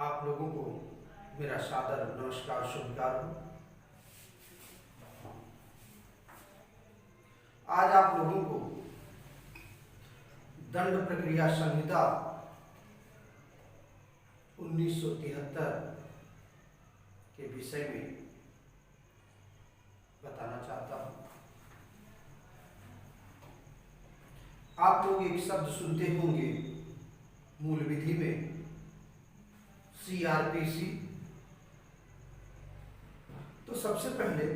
आप लोगों को मेरा सादर नमस्कार स्वीकार हो। आज आप लोगों को दंड प्रक्रिया संहिता 1973 के विषय में बताना चाहता हूं। आप लोग एक शब्द सुनते होंगे मूल विधि में, CRPC। तो सबसे पहले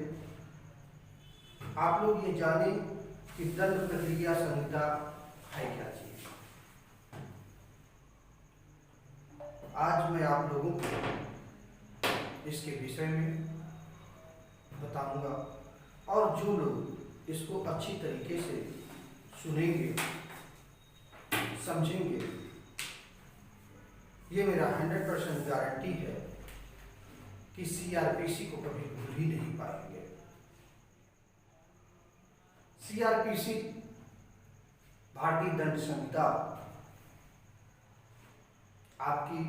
आप लोग ये जाने कि दंड प्रक्रिया संहिता है क्या चीज। आज मैं आप लोगों को इसके विषय में बताऊंगा, और जो लोग इसको अच्छी तरीके से सुनेंगे, समझेंगे, ये मेरा 100% गारंटी है कि CRPC को कभी भूल ही नहीं पाएंगे। CRPC भारतीय दंड संहिता आपकी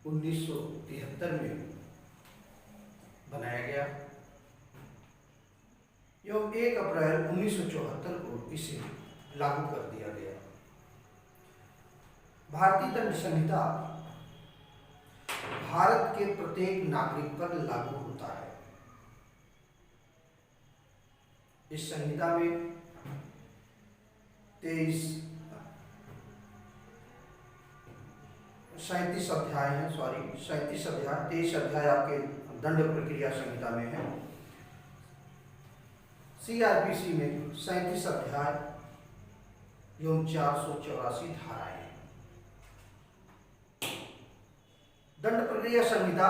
1973 में बनाया गया एवं 1 अप्रैल 1974 को इसे लागू कर दिया गया। भारतीय दंड संहिता भारत के प्रत्येक नागरिक पर लागू होता है। इस संहिता में 37 अध्याय हैं, 23 अध्याय आपके दंड प्रक्रिया संहिता में है। CRPC में 37 अध्याय एवं 484 धाराएं हैं। दंड प्रक्रिया संहिता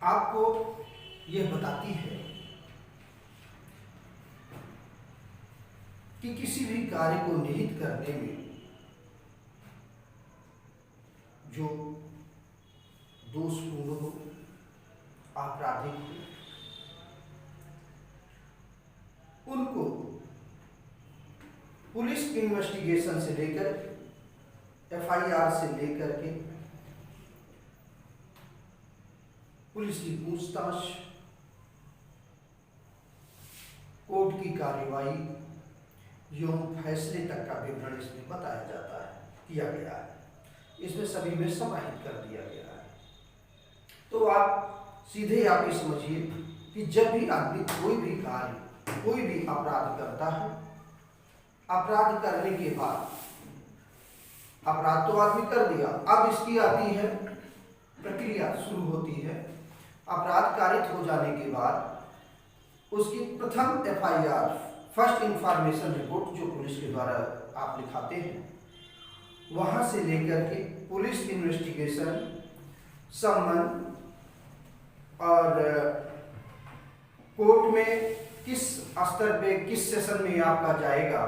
आपको यह बताती है कि किसी भी कार्य को निहित करने में जो दोषपूर्ण हो, आपराधिक हो, उनको पुलिस इन्वेस्टिगेशन से लेकर FIR से लेकर के पुलिस की पूछताछ, कोर्ट की कार्यवाही एवं फैसले तक का विवरण इसमें बताया जाता है, किया गया है। इसमें सभी में समाहित कर दिया गया है। तो आप सीधे आप ये समझिए कि जब भी आदमी कोई भी कार्य, कोई भी अपराध करता है, अपराध करने के बाद अपराध तो आदमी कर दिया, अब इसकी आती है प्रक्रिया शुरू होती है। अपराध कारित हो जाने के बाद उसकी प्रथम FIR, फर्स्ट इंफॉर्मेशन रिपोर्ट, जो पुलिस के द्वारा आप लिखाते हैं, वहां से लेकर के पुलिस इन्वेस्टिगेशन, सम्मन और कोर्ट में किस स्तर पे, किस सेशन में आपका जाएगा,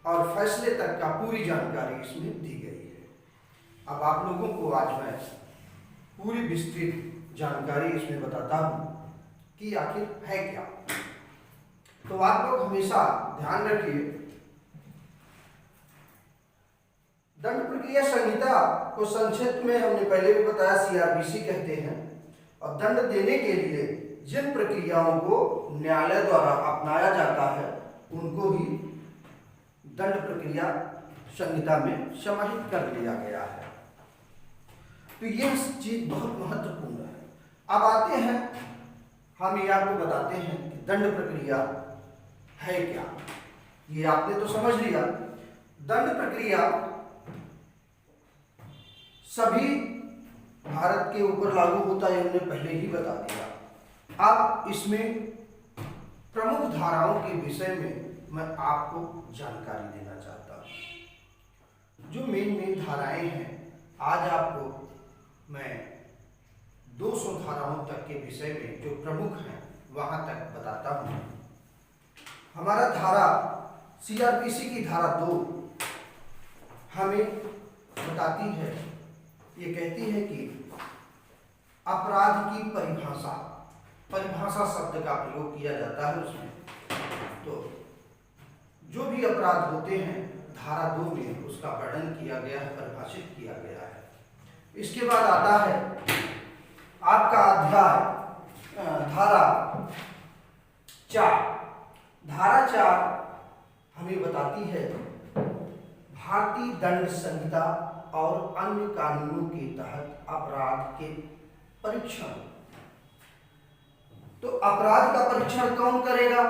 और फैसले तक का पूरी जानकारी इसमें दी गई है। अब आप लोगों को आज मैं पूरी विस्तृत जानकारी इसमें बताता हूं कि आखिर है क्या। तो आप लोग हमेशा ध्यान रखिए, दंड प्रक्रिया संहिता को संक्षिप्त में हमने पहले भी बताया CRPC कहते हैं, और दंड देने के लिए जिन प्रक्रियाओं को न्यायालय द्वारा अपनाया जाता है उनको ही दंड प्रक्रिया संहिता में समाहित कर लिया गया है। तो यह चीज बहुत महत्वपूर्ण है। अब आते हैं, हम ये आपको बताते हैं कि दंड प्रक्रिया है क्या। ये आपने तो समझ लिया। दंड प्रक्रिया सभी भारत के ऊपर लागू होता है, हमने पहले ही बता दिया। अब इसमें प्रमुख धाराओं के विषय में मैं आपको जानकारी देना चाहता हूं। जो मेन धाराएं हैं, आज आपको मैं 200 धाराओं तक के विषय में जो प्रमुख हैं वहां तक बताता हूं। हमारा धारा CRPC की धारा 2 हमें बताती है, ये कहती है कि अपराध की परिभाषा शब्द का प्रयोग किया जाता है उसमें। तो जो भी अपराध होते हैं धारा 2 में उसका वर्णन किया गया है, परिभाषित किया गया है। इसके बाद आता है आपका अध्याय धारा 4। धारा 4 हमें बताती है भारतीय दंड संहिता और अन्य कानूनों के तहत अपराध के परीक्षण। तो अपराध का परीक्षण कौन करेगा?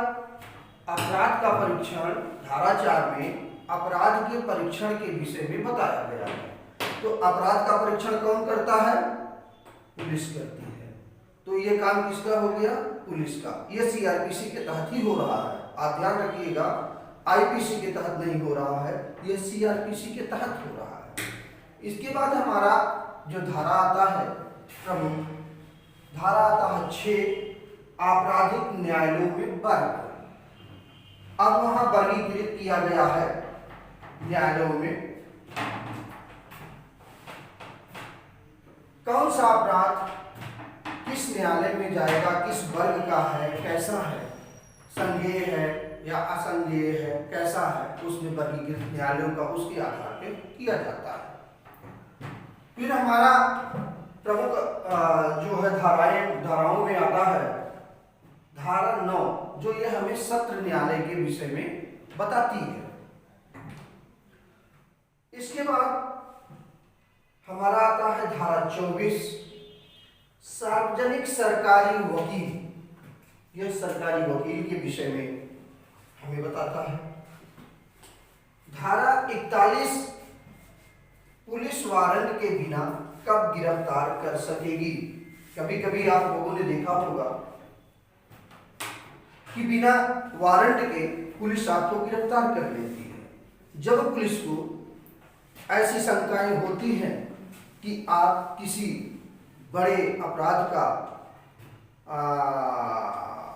अपराध का परीक्षण धारा 4 में अपराध के परीक्षण के विषय में बताया गया है। तो अपराध का परीक्षण कौन करता है? पुलिस करती है। तो ये काम किसका हो गया? पुलिस का। ये सीआरपीसी के तहत ही हो रहा है। आप ध्यान रखिएगा, आईपीसी के तहत नहीं हो रहा है, ये सीआरपीसी के तहत हो रहा है। इसके बाद हमारा जो धारा आता है प्रमुख धारा आता है 6, आपराधिक न्यायालयों में वर्ग। अब वहां वर्गीकृत किया गया है न्यायालयों में कौन सा अपराध किस न्यायालय में जाएगा, किस वर्ग का है, कैसा है, संज्ञेय है या असंज्ञेय है, कैसा है, उसमें वर्गीकृत न्यायालयों का उसके आधार पर किया जाता है। फिर हमारा प्रमुख जो है धाराओं में आता है धारा 9, जो ये हमें सत्र न्यायालय के विषय में बताती है। इसके बाद हमारा आता है धारा 24, सार्वजनिक सरकारी वकील। यह सरकारी वकील के विषय में हमें बताता है। धारा 41, पुलिस वारंट के बिना कब गिरफ्तार कर सकेगी। कभी कभी आप लोगों ने देखा होगा कि बिना वारंट के पुलिस आपको गिरफ्तार कर लेती है। जब पुलिस को ऐसी शंकाएं होती हैं कि आप किसी बड़े अपराध का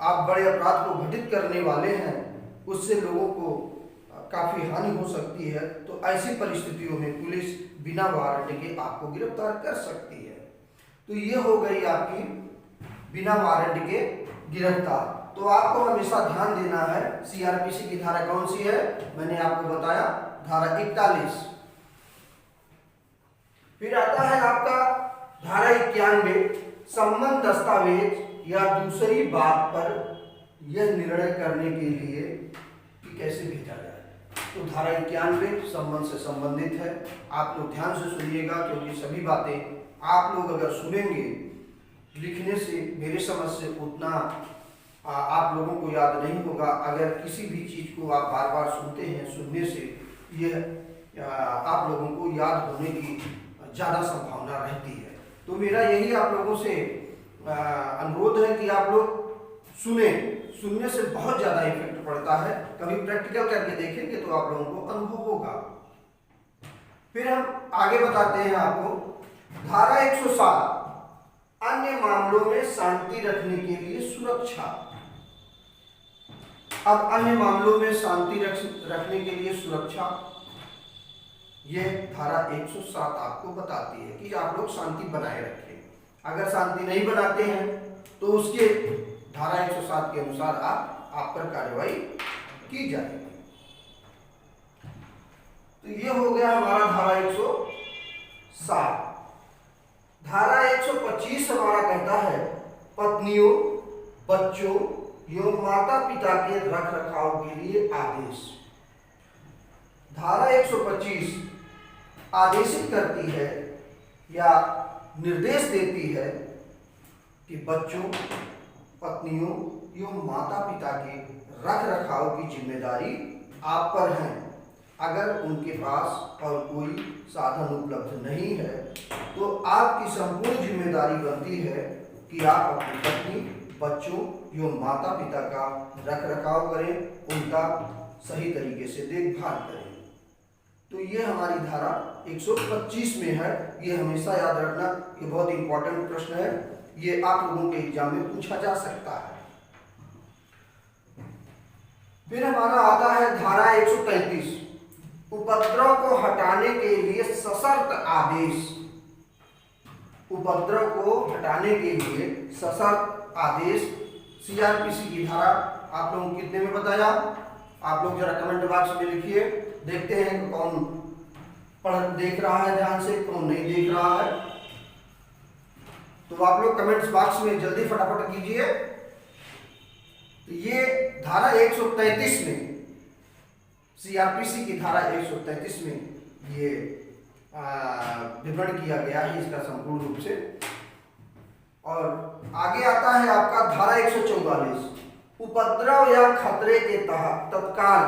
आप बड़े अपराध को घटित करने वाले हैं, उससे लोगों को काफी हानि हो सकती है, तो ऐसी परिस्थितियों में पुलिस बिना वारंट के आपको गिरफ्तार कर सकती है। तो ये हो गई आपकी बिना वारंट के गिरफ्तार। तो आपको हमेशा ध्यान देना है सीआरपीसी की धारा कौन सी है, मैंने आपको बताया धारा 41। फिर आता है आपका धारा 91, संबंध दस्तावेज या दूसरी बात पर यह निर्णय करने के लिए कि कैसे भेजा जाए। तो धारा 91 संबंध से संबंधित है। आप लोग ध्यान से सुनिएगा, क्योंकि सभी बातें आप लोग अगर सुनेंगे लिखने से मेरे समझ से उतना आप लोगों को याद नहीं होगा। अगर किसी भी चीज को आप बार बार सुनते हैं, सुनने से यह आप लोगों को याद होने की ज़्यादा संभावना रहती है। तो मेरा यही आप लोगों से अनुरोध है कि आप लोग सुनने से बहुत ज़्यादा इफेक्ट पड़ता है। कभी प्रैक्टिकल करके देखेंगे तो आप लोगों को अनुभव होगा। फिर हम आगे बताते हैं आपको धारा 107, अन्य मामलों में शांति रखने के लिए सुरक्षा। अब अन्य मामलों में शांति रखने के लिए सुरक्षा, यह धारा 107 आपको बताती है कि आप लोग शांति बनाए रखें। अगर शांति नहीं बनाते हैं तो उसके धारा 107 के अनुसार आप पर कार्रवाई की जाएगी। तो ये हो गया हमारा धारा 107। धारा 125 हमारा कहता है पत्नियों, बच्चों एवं माता पिता के रख रखाव के लिए आदेश। धारा 125 आदेशित करती है या निर्देश देती है कि बच्चों, पत्नियों एवं माता पिता के रख रखाव की जिम्मेदारी आप पर है। अगर उनके पास और कोई साधन उपलब्ध नहीं है तो आपकी संपूर्ण जिम्मेदारी बनती है कि आप अपनी पत्नी, बच्चों एवं माता पिता का रख रखाव करें, उनका सही तरीके से देखभाल करें। तो ये हमारी धारा 125 में है। ये हमेशा याद रखना, ये बहुत इंपॉर्टेंट प्रश्न है, ये आप लोगों के एग्जाम में पूछा जा सकता है। फिर हमारा आता है धारा 133, उपद्रव को हटाने के लिए सशर्त आदेश। उपद्रव को हटाने के लिए सशर्त आदेश सीआरपीसी की धारा आप लोगों को कितने में बताया? आप लोग जरा कमेंट बॉक्स में लिखिए। देखते हैं कि कौन पढ़ देख रहा है ध्यान से, कौन नहीं देख रहा है। तो आप लोग कमेंट्स बॉक्स में जल्दी फटाफट कीजिए। तो ये धारा 133 में, सीआरपीसी की धारा 133 में ये विवरण किया गया है इसका संपूर्ण रूप से। और आगे आता है आपका धारा 144, उपद्रव या खतरे के तहत तत्काल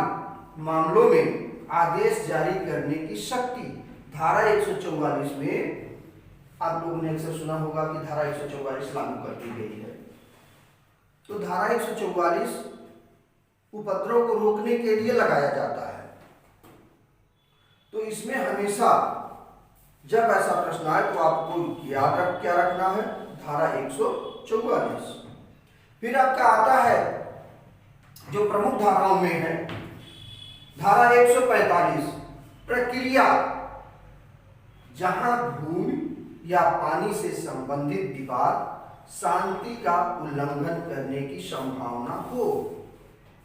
मामलों में आदेश जारी करने की शक्ति। धारा 144 में आप लोगों ने अक्सर सुना होगा कि धारा 144 लागू कर दी गई है। तो धारा 144 उपद्रव को रोकने के लिए लगाया जाता है। तो इसमें हमेशा जब ऐसा प्रश्न आए तो आपको याद क्या रखना है, धारा 144। फिर आपका आता है जो प्रमुख धाराओं में है, धारा 145, प्रक्रिया। जहां भूमि या पानी से संबंधित विवाद शांति का उल्लंघन करने की संभावना हो,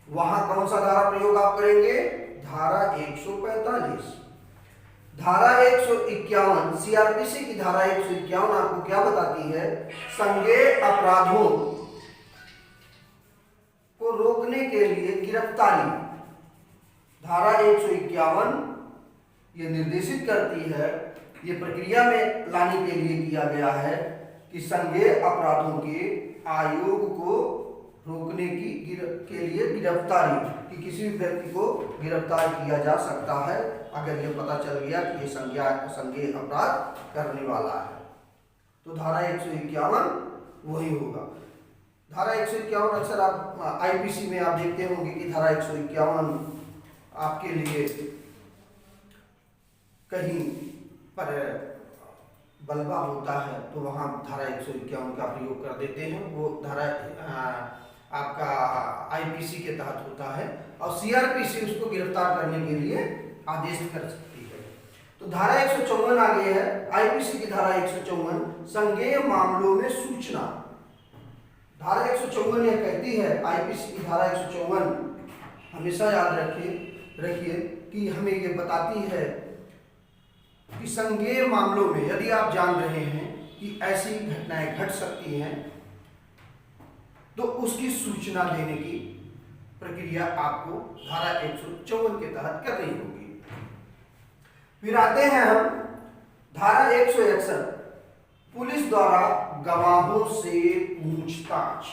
वहां कौन सा धारा प्रयोग आप करेंगे, धारा 145। धारा 151, सीआरपीसी की धारा 151 आपको क्या बताती है, संज्ञेय अपराधों को रोकने के लिए गिरफ्तारी। धारा 151 ये निर्देशित करती है, ये प्रक्रिया में लाने के लिए किया गया है कि संज्ञेय अपराधों के आयोग को रोकने की के लिए गिरफ्तारी, कि किसी भी व्यक्ति को गिरफ्तार किया जा सकता है अगर ये पता चल गया कि ये संज्ञेय अपराध करने वाला है। तो धारा 151 वही होगा। धारा 151 अक्सर आप आईपीसी में आप देखते होंगे कि धारा 151 आपके लिए कहीं पर बलवा होता है तो वहाँ धारा 151 का प्रयोग कर देते हैं। वो धारा आपका आईपीसी के तहत होता है और सीआरपीसी उसको गिरफ्तार करने के लिए आदेश कर सकती है। तो धारा 154 आगे है, आईपीसी की धारा 154, संज्ञेय मामलों में सूचना। धारा 154 यह कहती है, आईपीसी की धारा 154 हमेशा याद रखिए कि हमें ये बताती है कि संज्ञेय मामलों में यदि आप जान रहे हैं कि ऐसी घटनाएं घट सकती हैं तो उसकी सूचना देने की प्रक्रिया आपको धारा 154 के तहत करनी होगी। फिर आते हैं हम धारा 161, पुलिस द्वारा गवाहों से पूछताछ।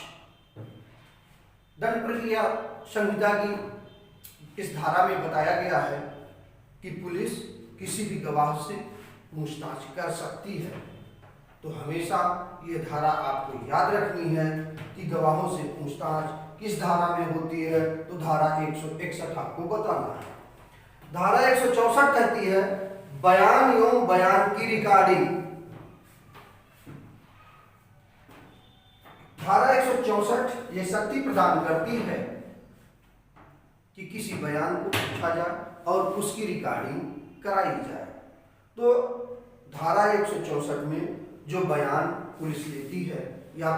दंड प्रक्रिया संहिता की इस धारा में बताया गया है कि पुलिस किसी भी गवाह से पूछताछ कर सकती है। तो हमेशा ये धारा आपको याद रखनी है कि गवाहों से पूछताछ किस धारा में होती है, तो धारा 161 आपको बताना है। धारा 164 कहती है बयान एवं बयान की रिकॉर्डिंग। धारा 164 ये शक्ति प्रदान करती है कि किसी बयान को पूछा जाए और उसकी रिकॉर्डिंग कराई जाए। तो धारा 164 में जो बयान पुलिस लेती है या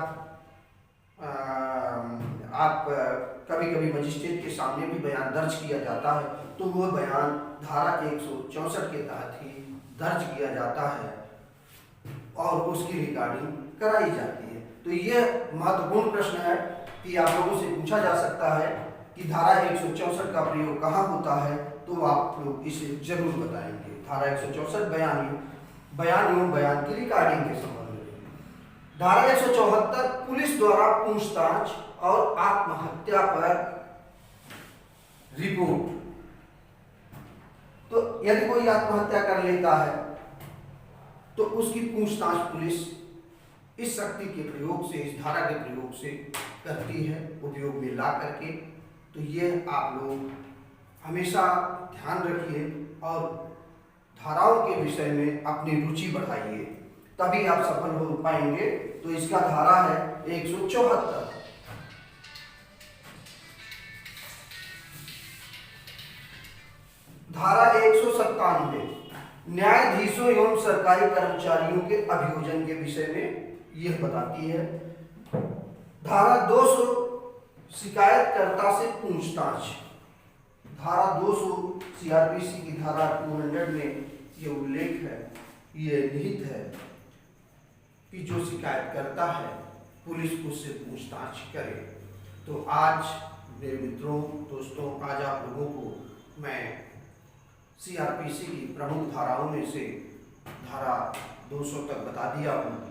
आप कभी कभी मजिस्ट्रेट के सामने भी बयान दर्ज किया जाता है, तो वो बयान धारा 164 के तहत ही दर्ज किया जाता है और उसकी रिकॉर्डिंग कराई जाती है। तो ये महत्वपूर्ण प्रश्न है कि आप लोगों से पूछा जा सकता है कि धारा 164 का प्रयोग कहाँ होता है, तो आप लोग इसे जरूर बताएंगे। धारा 164 बयान एवं बयान की रिकॉर्डिंग के संबंध में। धारा 174 पुलिस द्वारा पूछताछ और आत्महत्या पर रिपोर्ट। तो यदि कोई आत्महत्या कर लेता है तो उसकी पूछताछ पुलिस इस शक्ति के प्रयोग से, इस धारा के प्रयोग से करती है, उपयोग में ला करके। तो ये आप लोग हमेशा ध्यान रखिए और धाराओं के विषय में अपनी रुचि बढ़ाइए, तभी आप सफल हो पाएंगे। तो इसका धारा है 174। धारा 197 न्यायाधीशों एवं सरकारी कर्मचारियों के अभियोजन के विषय में यह बताती है। धारा 200 शिकायतकर्ता से पूछताछ। धारा 200 सीआरपीसी की धारा 200 में ये उल्लेख है, ये निहित है कि जो शिकायत करता है पुलिस उससे पूछताछ करे। तो आज मेरे मित्रों, दोस्तों, आज आप लोगों को मैं सीआरपीसी की प्रमुख धाराओं में से धारा 200 तक बता दिया हूँ।